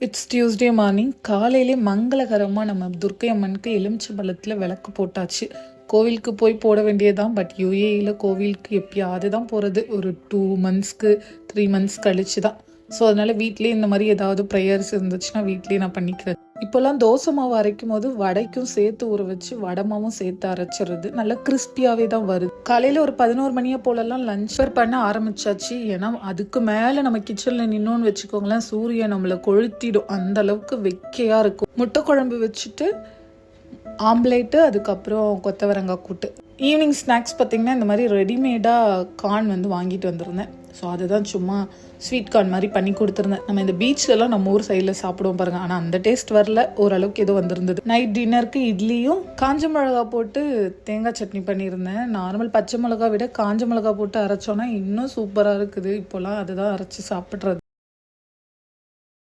It's Tuesday morning. காலையிலே மங்களகரமாக நம்ம துர்க்கை அம்மனுக்கு எலுமிச்சம்பழத்தில் விளக்கு போட்டாச்சு. கோவிலுக்கு போய் போட வேண்டியதுதான். பட் யூஏஇயில் கோவிலுக்கு எப்பயாவது தான் போகிறது. ஒரு 2 மந்த்ஸ்க்கு 3 மந்த்ஸ் கழிச்சு தான். ஸோ அதனால் வீட்லேயே இந்த மாதிரி ஏதாவது ப்ரேயர்ஸ் இருந்துச்சுன்னா வீட்லேயே நான் பண்ணிக்கிறேன். இப்போல்லாம் தோசை மாவு அரைக்கும் போது வடைக்கும் சேர்த்து ஊற வச்சு வடமாவும் சேர்த்து அரைச்சிடுறது. நல்லா கிறிஸ்பியாகவே தான் வருது. காலையில் ஒரு 11 மணியை போலலாம் லஞ்ச் பண்ண ஆரம்பிச்சாச்சு. ஏன்னா அதுக்கு மேலே நம்ம கிச்சனில் நின்னோன்னு வச்சுக்கோங்களேன், சூரியன் நம்மளை கொளுத்திடும். அந்த அளவுக்கு வெக்கையாக இருக்கும். முட்டை குழம்பு வச்சுட்டு ஆம்லேட்டு, அதுக்கப்புறம் கொத்தவரங்காய் கூட்டு. ஈவினிங் ஸ்நாக்ஸ் பார்த்திங்கன்னா இந்த மாதிரி ரெடிமேடாக கார்ன் வாங்கிட்டு வந்திருந்தேன். ஸோ அதுதான் சும்மா ஸ்வீட் கார்ன் மாதிரி பண்ணி கொடுத்துருந்தேன். நம்ம இந்த பீச்லலாம் நம்ம ஊர் சைடில் சாப்பிடுவோம் பாருங்கள், ஆனால் அந்த டேஸ்ட் வரல. ஓரளவுக்கு ஏதோ வந்திருந்தது. நைட் டின்னருக்கு இட்லியும் காஞ்ச மிளகா போட்டு தேங்காய் சட்னி பண்ணியிருந்தேன். நார்மல் பச்சை மிளகா விட காஞ்ச மிளகா போட்டு அரைச்சோன்னா இன்னும் சூப்பராக இருக்குது. இப்போலாம் அதுதான் அரைச்சி சாப்பிட்றது.